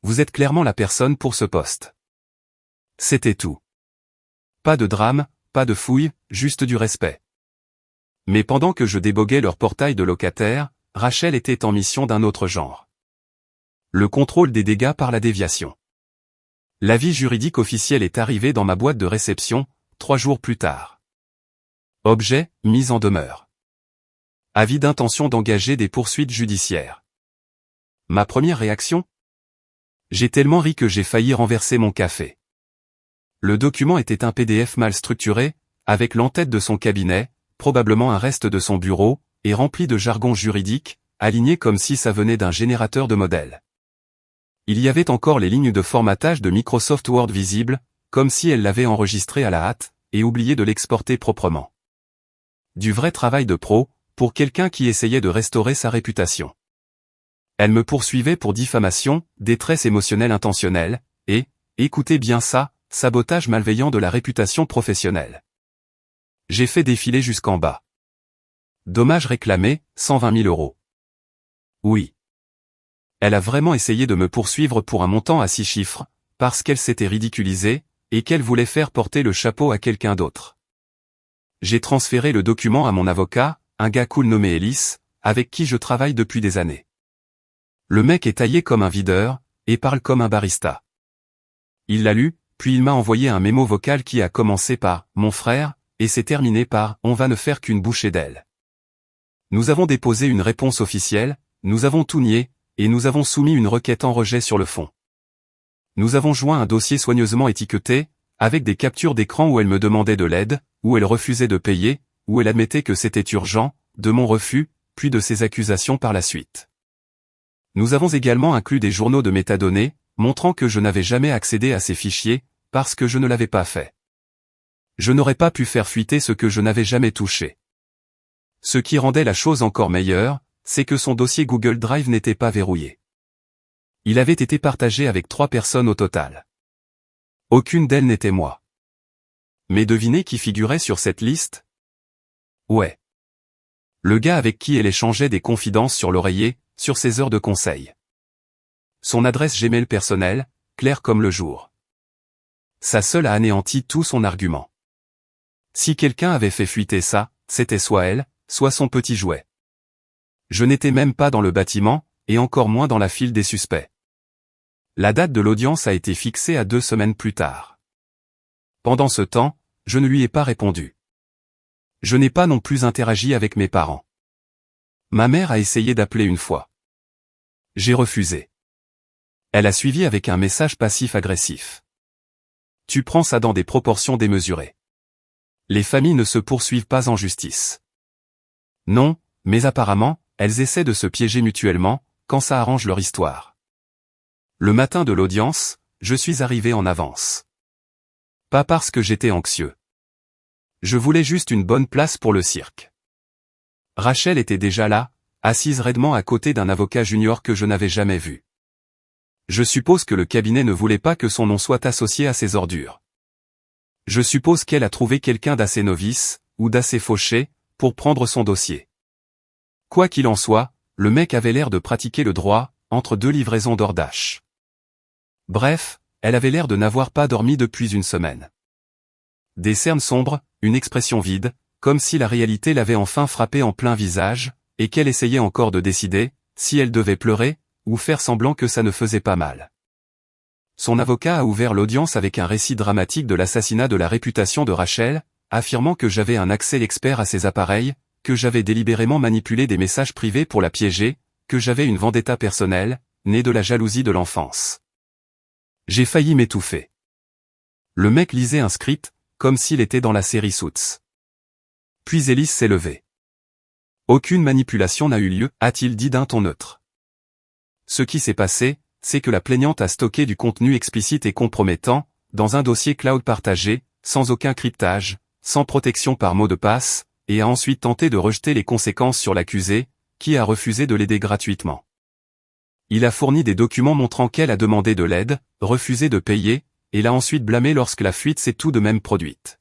Vous êtes clairement la personne pour ce poste. C'était tout. Pas de drame, pas de fouille, juste du respect. Mais pendant que je déboguais leur portail de locataires, Rachel était en mission d'un autre genre. Le contrôle des dégâts par la déviation. L'avis juridique officiel est arrivé dans ma boîte de réception, 3 jours plus tard. Objet, mise en demeure. Avis d'intention d'engager des poursuites judiciaires. Ma première réaction ? J'ai tellement ri que j'ai failli renverser mon café. Le document était un PDF mal structuré, avec l'entête de son cabinet, probablement un reste de son bureau, et rempli de jargon juridique, aligné comme si ça venait d'un générateur de modèles. Il y avait encore les lignes de formatage de Microsoft Word visibles, comme si elle l'avait enregistré à la hâte, et oublié de l'exporter proprement. Du vrai travail de pro, pour quelqu'un qui essayait de restaurer sa réputation. Elle me poursuivait pour diffamation, détresse émotionnelle intentionnelle, et, écoutez bien ça, sabotage malveillant de la réputation professionnelle. J'ai fait défiler jusqu'en bas. Dommage réclamé, 120 000 €. Oui. Elle a vraiment essayé de me poursuivre pour un montant à 6 chiffres, parce qu'elle s'était ridiculisée, et qu'elle voulait faire porter le chapeau à quelqu'un d'autre. J'ai transféré le document à mon avocat, un gars cool nommé Ellis, avec qui je travaille depuis des années. Le mec est taillé comme un videur, et parle comme un barista. Il l'a lu, puis il m'a envoyé un mémo vocal qui a commencé par « Mon frère », et s'est terminé par « On va ne faire qu'une bouchée d'aile ». Nous avons déposé une réponse officielle, nous avons tout nié, et nous avons soumis une requête en rejet sur le fond. Nous avons joint un dossier soigneusement étiqueté, avec des captures d'écran où elle me demandait de l'aide, où elle refusait de payer, où elle admettait que c'était urgent, de mon refus, puis de ses accusations par la suite. Nous avons également inclus des journaux de métadonnées, montrant que je n'avais jamais accédé à ces fichiers, parce que je ne l'avais pas fait. Je n'aurais pas pu faire fuiter ce que je n'avais jamais touché. Ce qui rendait la chose encore meilleure, c'est que son dossier Google Drive n'était pas verrouillé. Il avait été partagé avec 3 personnes au total. Aucune d'elles n'était moi. Mais devinez qui figurait sur cette liste ? Ouais. Le gars avec qui elle échangeait des confidences sur l'oreiller, sur ses heures de conseil. Son adresse Gmail personnelle, claire comme le jour. Ça seule a anéanti tout son argument. Si quelqu'un avait fait fuiter ça, c'était soit elle, soit son petit jouet. Je n'étais même pas dans le bâtiment, et encore moins dans la file des suspects. La date de l'audience a été fixée à 2 semaines plus tard. Pendant ce temps, je ne lui ai pas répondu. Je n'ai pas non plus interagi avec mes parents. Ma mère a essayé d'appeler une fois. J'ai refusé. Elle a suivi avec un message passif-agressif. Tu prends ça dans des proportions démesurées. Les familles ne se poursuivent pas en justice. Non, mais apparemment, elles essaient de se piéger mutuellement, quand ça arrange leur histoire. Le matin de l'audience, je suis arrivé en avance. Pas parce que j'étais anxieux. Je voulais juste une bonne place pour le cirque. Rachel était déjà là, assise raidement à côté d'un avocat junior que je n'avais jamais vu. Je suppose que le cabinet ne voulait pas que son nom soit associé à ces ordures. Je suppose qu'elle a trouvé quelqu'un d'assez novice, ou d'assez fauché, pour prendre son dossier. Quoi qu'il en soit, le mec avait l'air de pratiquer le droit, entre 2 livraisons d'Ordache. Bref, elle avait l'air de n'avoir pas dormi depuis une semaine. Des cernes sombres, une expression vide, comme si la réalité l'avait enfin frappée en plein visage, et qu'elle essayait encore de décider, si elle devait pleurer, ou faire semblant que ça ne faisait pas mal. Son avocat a ouvert l'audience avec un récit dramatique de l'assassinat de la réputation de Rachel, affirmant que j'avais un accès expert à ses appareils, que j'avais délibérément manipulé des messages privés pour la piéger, que j'avais une vendetta personnelle, née de la jalousie de l'enfance. J'ai failli m'étouffer. Le mec lisait un script, comme s'il était dans la série Suits. Puis Ellis s'est levé. Aucune manipulation n'a eu lieu, a-t-il dit d'un ton neutre. Ce qui s'est passé, c'est que la plaignante a stocké du contenu explicite et compromettant, dans un dossier cloud partagé, sans aucun cryptage, sans protection par mot de passe, et a ensuite tenté de rejeter les conséquences sur l'accusé, qui a refusé de l'aider gratuitement. Il a fourni des documents montrant qu'elle a demandé de l'aide, refusé de payer, et l'a ensuite blâmé lorsque la fuite s'est tout de même produite.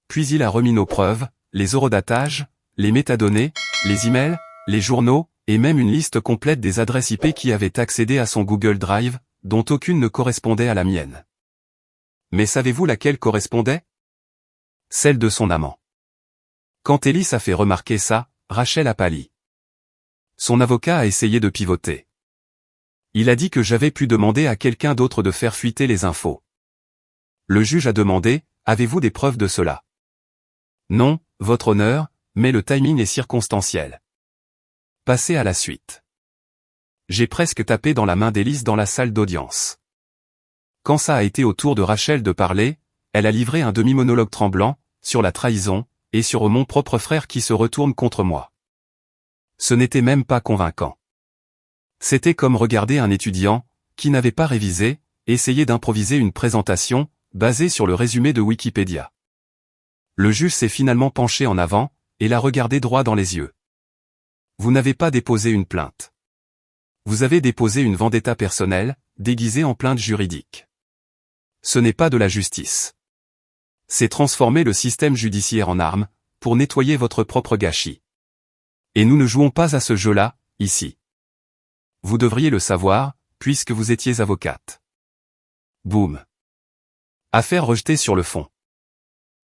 Puis il a remis nos preuves, les eurodatages, les métadonnées, les emails, les journaux, et même une liste complète des adresses IP qui avaient accédé à son Google Drive, dont aucune ne correspondait à la mienne. Mais savez-vous laquelle correspondait? Celle de son amant. Quand Ellis a fait remarquer ça, Rachel a pâli. Son avocat a essayé de pivoter. Il a dit que j'avais pu demander à quelqu'un d'autre de faire fuiter les infos. Le juge a demandé, avez-vous des preuves de cela? Non, votre honneur, mais le timing est circonstanciel. Passez à la suite. J'ai presque tapé dans la main d'Ellis dans la salle d'audience. Quand ça a été au tour de Rachel de parler, elle a livré un demi-monologue tremblant, sur la trahison, et sur mon propre frère qui se retourne contre moi. Ce n'était même pas convaincant. C'était comme regarder un étudiant, qui n'avait pas révisé, essayer d'improviser une présentation, basée sur le résumé de Wikipédia. Le juge s'est finalement penché en avant, et l'a regardé droit dans les yeux. Vous n'avez pas déposé une plainte. Vous avez déposé une vendetta personnelle, déguisée en plainte juridique. Ce n'est pas de la justice. C'est transformer le système judiciaire en arme, pour nettoyer votre propre gâchis. Et nous ne jouons pas à ce jeu-là, ici. Vous devriez le savoir, puisque vous étiez avocate. Boum. Affaire rejetée sur le fond.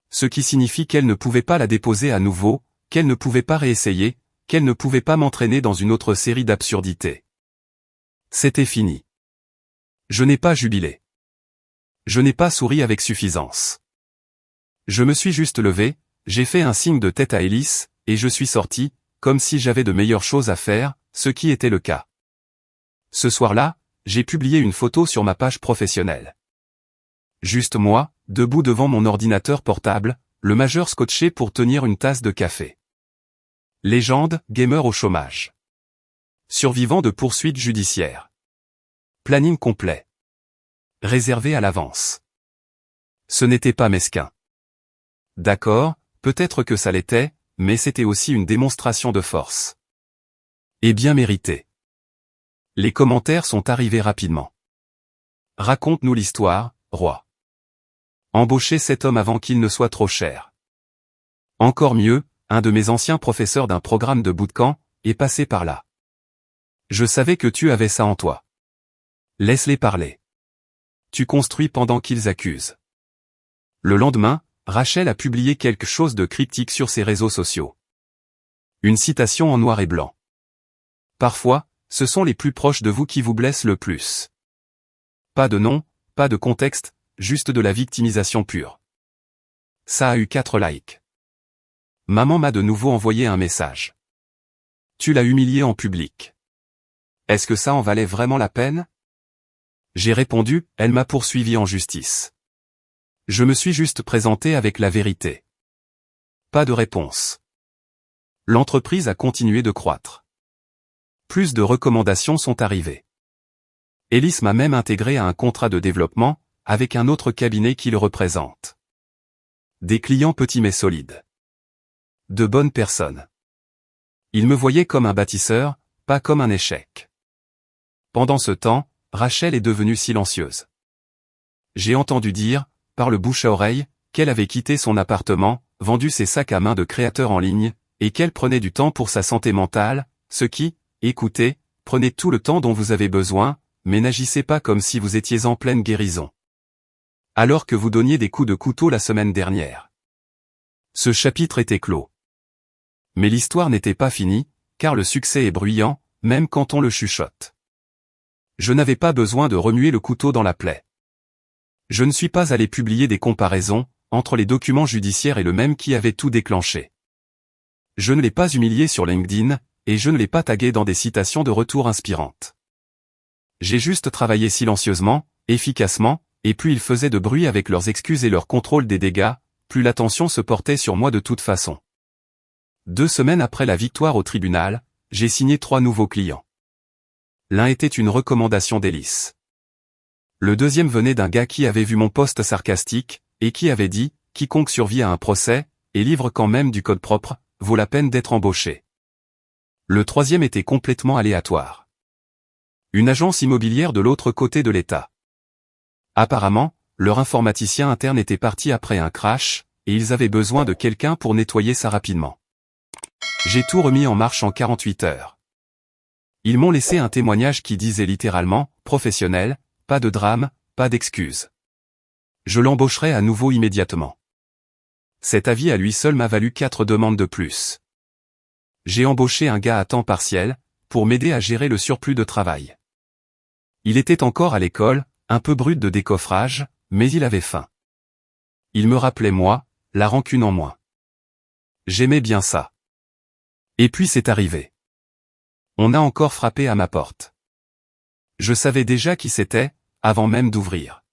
Ce qui signifie qu'elle ne pouvait pas la déposer à nouveau, qu'elle ne pouvait pas réessayer, qu'elle ne pouvait pas m'entraîner dans une autre série d'absurdités. C'était fini. Je n'ai pas jubilé. Je n'ai pas souri avec suffisance. Je me suis juste levé, j'ai fait un signe de tête à Ellis, et je suis sorti, comme si j'avais de meilleures choses à faire, ce qui était le cas. Ce soir-là, j'ai publié une photo sur ma page professionnelle. Juste moi, debout devant mon ordinateur portable, le majeur scotché pour tenir une tasse de café. Légende, gamer au chômage. Survivant de poursuites judiciaires. Planning complet. Réservé à l'avance. Ce n'était pas mesquin. D'accord, peut-être que ça l'était, mais c'était aussi une démonstration de force. Et bien méritée. Les commentaires sont arrivés rapidement. Raconte-nous l'histoire, roi. Embauchez cet homme avant qu'il ne soit trop cher. Encore mieux, un de mes anciens professeurs d'un programme de bootcamp est passé par là. Je savais que tu avais ça en toi. Laisse-les parler. Tu construis pendant qu'ils accusent. Le lendemain, Rachel a publié quelque chose de cryptique sur ses réseaux sociaux. Une citation en noir et blanc. Parfois, ce sont les plus proches de vous qui vous blessent le plus. Pas de nom, pas de contexte, juste de la victimisation pure. Ça a eu 4 likes. Maman m'a de nouveau envoyé un message. Tu l'as humilié en public. Est-ce que ça en valait vraiment la peine? J'ai répondu, elle m'a poursuivi en justice. Je me suis juste présenté avec la vérité. Pas de réponse. L'entreprise a continué de croître. Plus de recommandations sont arrivées. Ellis m'a même intégré à un contrat de développement, avec un autre cabinet qui le représente. Des clients petits mais solides. De bonnes personnes. Ils me voyaient comme un bâtisseur, pas comme un échec. Pendant ce temps, Rachel est devenue silencieuse. J'ai entendu dire, par le bouche à oreille, qu'elle avait quitté son appartement, vendu ses sacs à main de créateurs en ligne, et qu'elle prenait du temps pour sa santé mentale, ce qui, écoutez, prenez tout le temps dont vous avez besoin, mais n'agissez pas comme si vous étiez en pleine guérison. Alors que vous donniez des coups de couteau la semaine dernière. Ce chapitre était clos. Mais l'histoire n'était pas finie, car le succès est bruyant, même quand on le chuchote. Je n'avais pas besoin de remuer le couteau dans la plaie. Je ne suis pas allé publier des comparaisons, entre les documents judiciaires et le même qui avait tout déclenché. Je ne l'ai pas humilié sur LinkedIn, et je ne l'ai pas tagué dans des citations de retour inspirantes. J'ai juste travaillé silencieusement, efficacement, et plus ils faisaient de bruit avec leurs excuses et leur contrôle des dégâts, plus l'attention se portait sur moi de toute façon. 2 semaines après la victoire au tribunal, j'ai signé 3 nouveaux clients. L'un était une recommandation d'Ellis. Le deuxième venait d'un gars qui avait vu mon post sarcastique, et qui avait dit, quiconque survit à un procès, et livre quand même du code propre, vaut la peine d'être embauché. Le troisième était complètement aléatoire. Une agence immobilière de l'autre côté de l'État. Apparemment, leur informaticien interne était parti après un crash, et ils avaient besoin de quelqu'un pour nettoyer ça rapidement. J'ai tout remis en marche en 48 heures. Ils m'ont laissé un témoignage qui disait littéralement « professionnel, pas de drame, pas d'excuses ». Je l'embaucherai à nouveau immédiatement. Cet avis à lui seul m'a valu 4 demandes de plus. J'ai embauché un gars à temps partiel, pour m'aider à gérer le surplus de travail. Il était encore à l'école, un peu brut de décoffrage, mais il avait faim. Il me rappelait moi, la rancune en moins. J'aimais bien ça. Et puis c'est arrivé. On a encore frappé à ma porte. Je savais déjà qui c'était, avant même d'ouvrir.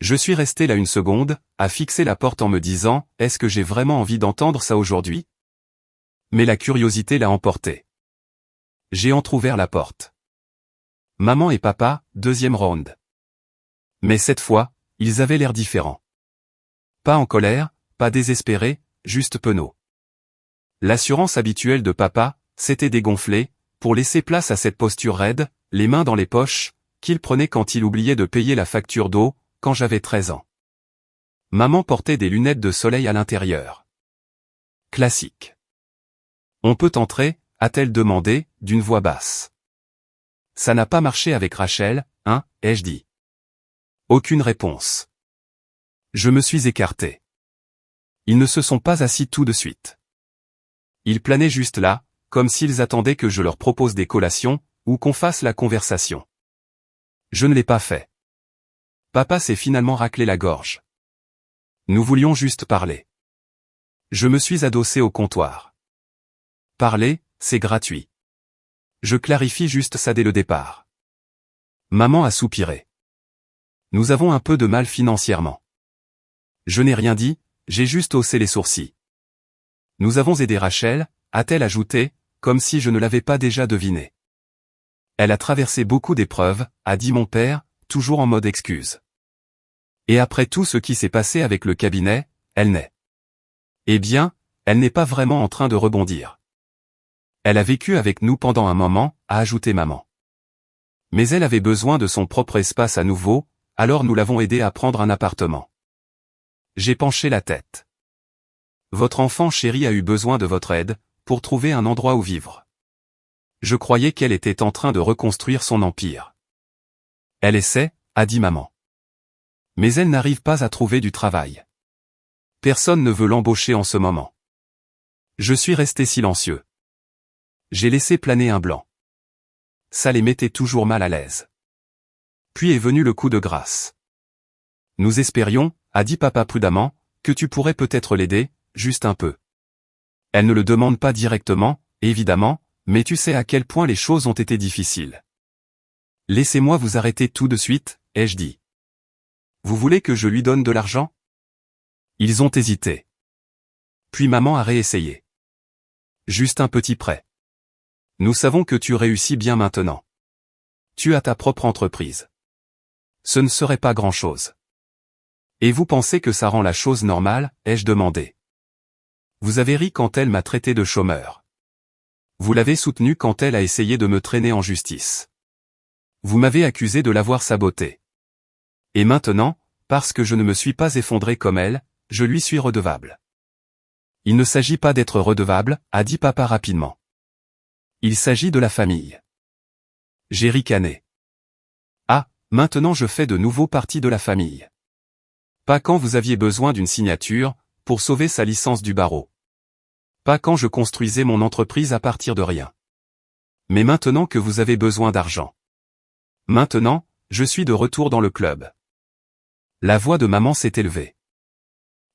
Je suis resté là une seconde, à fixer la porte en me disant « Est-ce que j'ai vraiment envie d'entendre ça aujourd'hui ?» Mais la curiosité l'a emporté. J'ai entrouvert la porte. Maman et papa, deuxième round. Mais cette fois, ils avaient l'air différents. Pas en colère, pas désespérés, juste penauds. L'assurance habituelle de papa, s'était dégonflée, pour laisser place à cette posture raide, les mains dans les poches, qu'il prenait quand il oubliait de payer la facture d'eau, quand j'avais 13 ans. Maman portait des lunettes de soleil à l'intérieur. Classique. On peut entrer, a-t-elle demandé, d'une voix basse. Ça n'a pas marché avec Rachel, hein, ai-je dit. Aucune réponse. Je me suis écarté. Ils ne se sont pas assis tout de suite. Ils planaient juste là, comme s'ils attendaient que je leur propose des collations, ou qu'on fasse la conversation. Je ne l'ai pas fait. Papa s'est finalement raclé la gorge. Nous voulions juste parler. Je me suis adossé au comptoir. Parler, c'est gratuit. Je clarifie juste ça dès le départ. Maman a soupiré. Nous avons un peu de mal financièrement. Je n'ai rien dit, j'ai juste haussé les sourcils. Nous avons aidé Rachel, a-t-elle ajouté, comme si je ne l'avais pas déjà deviné. Elle a traversé beaucoup d'épreuves, a dit mon père, toujours en mode excuse. Et après tout ce qui s'est passé avec le cabinet, elle n'est. Eh bien, elle n'est pas vraiment en train de rebondir. Elle a vécu avec nous pendant un moment, a ajouté maman. Mais elle avait besoin de son propre espace à nouveau, alors nous l'avons aidée à prendre un appartement. J'ai penché la tête. Votre enfant chéri a eu besoin de votre aide, pour trouver un endroit où vivre. Je croyais qu'elle était en train de reconstruire son empire. Elle essaie, a dit maman. Mais elle n'arrive pas à trouver du travail. Personne ne veut l'embaucher en ce moment. Je suis resté silencieux. J'ai laissé planer un blanc. Ça les mettait toujours mal à l'aise. Puis est venu le coup de grâce. Nous espérions, a dit papa prudemment, que tu pourrais peut-être l'aider, juste un peu. Elle ne le demande pas directement, évidemment, mais tu sais à quel point les choses ont été difficiles. Laissez-moi vous arrêter tout de suite, ai-je dit. Vous voulez que je lui donne de l'argent? Ils ont hésité. Puis maman a réessayé. Juste un petit prêt. Nous savons que tu réussis bien maintenant. Tu as ta propre entreprise. Ce ne serait pas grand-chose. Et vous pensez que ça rend la chose normale, ai-je demandé. Vous avez ri quand elle m'a traité de chômeur. Vous l'avez soutenue quand elle a essayé de me traîner en justice. Vous m'avez accusé de l'avoir sabotée. Et maintenant, parce que je ne me suis pas effondré comme elle, je lui suis redevable. Il ne s'agit pas d'être redevable, a dit papa rapidement. Il s'agit de la famille. J'ai ricané. Ah, maintenant je fais de nouveau partie de la famille. Pas quand vous aviez besoin d'une signature, pour sauver sa licence du barreau. Pas quand je construisais mon entreprise à partir de rien. Mais maintenant que vous avez besoin d'argent. Maintenant, je suis de retour dans le club. La voix de maman s'est élevée.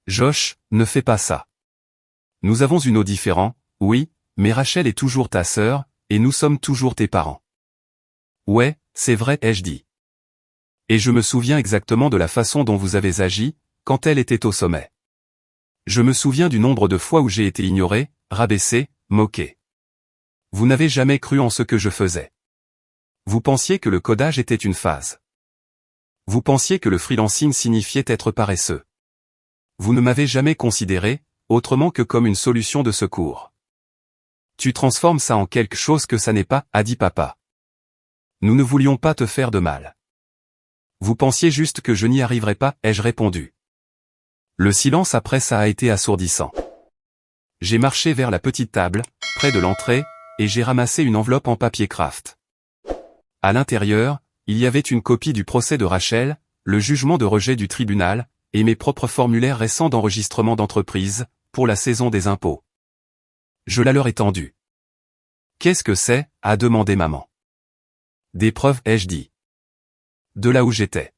Josh, ne fais pas ça. Nous avons une eau différente, oui, mais Rachel est toujours ta sœur, et nous sommes toujours tes parents. Ouais, c'est vrai, ai-je dit. Et je me souviens exactement de la façon dont vous avez agi, quand elle était au sommet. Je me souviens du nombre de fois où j'ai été ignoré, rabaissé, moqué. Vous n'avez jamais cru en ce que je faisais. Vous pensiez que le codage était une phase. Vous pensiez que le freelancing signifiait être paresseux. Vous ne m'avez jamais considéré, autrement que comme une solution de secours. Tu transformes ça en quelque chose que ça n'est pas, a dit papa. Nous ne voulions pas te faire de mal. Vous pensiez juste que je n'y arriverais pas, ai-je répondu. Le silence après ça a été assourdissant. J'ai marché vers la petite table, près de l'entrée, et j'ai ramassé une enveloppe en papier craft. À l'intérieur, il y avait une copie du procès de Rachel, le jugement de rejet du tribunal, et mes propres formulaires récents d'enregistrement d'entreprise, pour la saison des impôts. Je la leur ai tendue. Qu'est-ce que c'est, a demandé maman. Des preuves, ai-je dit. De là où j'étais.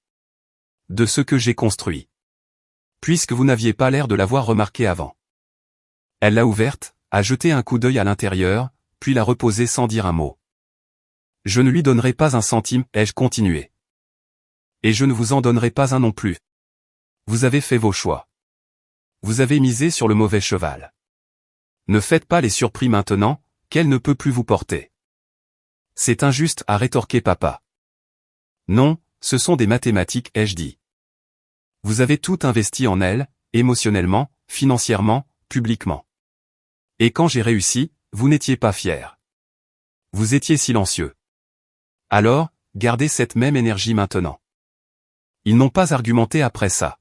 De ce que j'ai construit. Puisque vous n'aviez pas l'air de l'avoir remarqué avant. Elle l'a ouverte, a jeté un coup d'œil à l'intérieur, puis l'a reposée sans dire un mot. Je ne lui donnerai pas un centime, ai-je continué. Et je ne vous en donnerai pas un non plus. Vous avez fait vos choix. Vous avez misé sur le mauvais cheval. Ne faites pas les surpris maintenant, qu'elle ne peut plus vous porter. C'est injuste, a rétorqué papa. Non, ce sont des mathématiques, ai-je dit. Vous avez tout investi en elle, émotionnellement, financièrement, publiquement. Et quand j'ai réussi, vous n'étiez pas fier. Vous étiez silencieux. Alors, gardez cette même énergie maintenant. Ils n'ont pas argumenté après ça.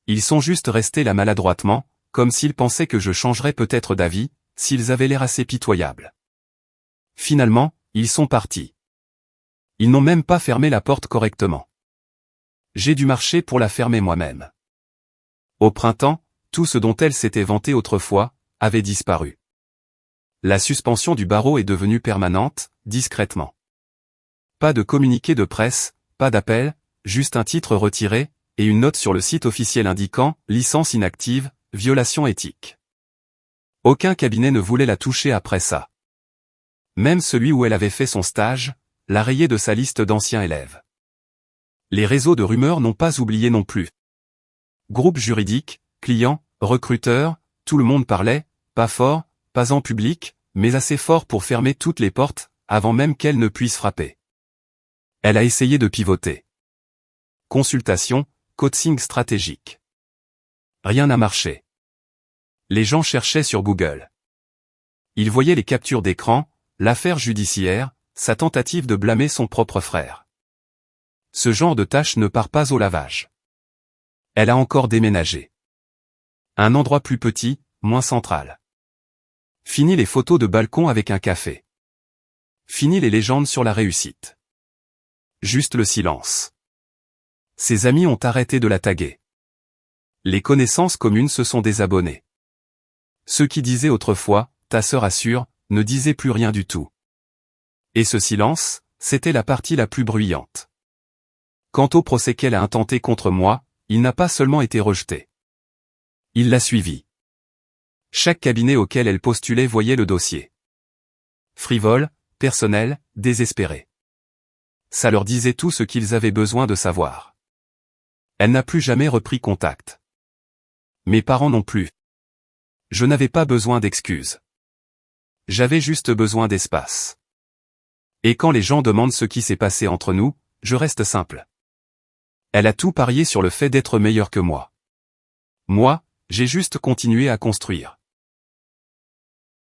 Ils sont juste restés là maladroitement, comme s'ils pensaient que je changerais peut-être d'avis, s'ils avaient l'air assez pitoyables. Finalement, ils sont partis. Ils n'ont même pas fermé la porte correctement. J'ai dû marcher pour la fermer moi-même. Au printemps, tout ce dont elle s'était vantée autrefois, avait disparu. La suspension du barreau est devenue permanente, discrètement. Pas de communiqué de presse, pas d'appel, juste un titre retiré, et une note sur le site officiel indiquant « Licence inactive, violation éthique ». Aucun cabinet ne voulait la toucher après ça. Même celui où elle avait fait son stage, l'a rayée de sa liste d'anciens élèves. Les réseaux de rumeurs n'ont pas oublié non plus. Groupe juridique, clients, recruteurs, tout le monde parlait, pas fort, pas en public, mais assez fort pour fermer toutes les portes, avant même qu'elle ne puisse frapper. Elle a essayé de pivoter. Consultation, coaching stratégique. Rien n'a marché. Les gens cherchaient sur Google. Ils voyaient les captures d'écran, l'affaire judiciaire, sa tentative de blâmer son propre frère. Ce genre de tâche ne part pas au lavage. Elle a encore déménagé. Un endroit plus petit, moins central. Fini les photos de balcon avec un café. Fini les légendes sur la réussite. Juste le silence. Ses amis ont arrêté de la taguer. Les connaissances communes se sont désabonnées. Ceux qui disaient autrefois, ta sœur assure, ne disaient plus rien du tout. Et ce silence, c'était la partie la plus bruyante. Quant au procès qu'elle a intenté contre moi, il n'a pas seulement été rejeté. Il l'a suivi. Chaque cabinet auquel elle postulait voyait le dossier. Frivole, personnel, désespéré. Ça leur disait tout ce qu'ils avaient besoin de savoir. Elle n'a plus jamais repris contact. Mes parents non plus. Je n'avais pas besoin d'excuses. J'avais juste besoin d'espace. Et quand les gens demandent ce qui s'est passé entre nous, je reste simple. Elle a tout parié sur le fait d'être meilleure que moi. Moi, j'ai juste continué à construire.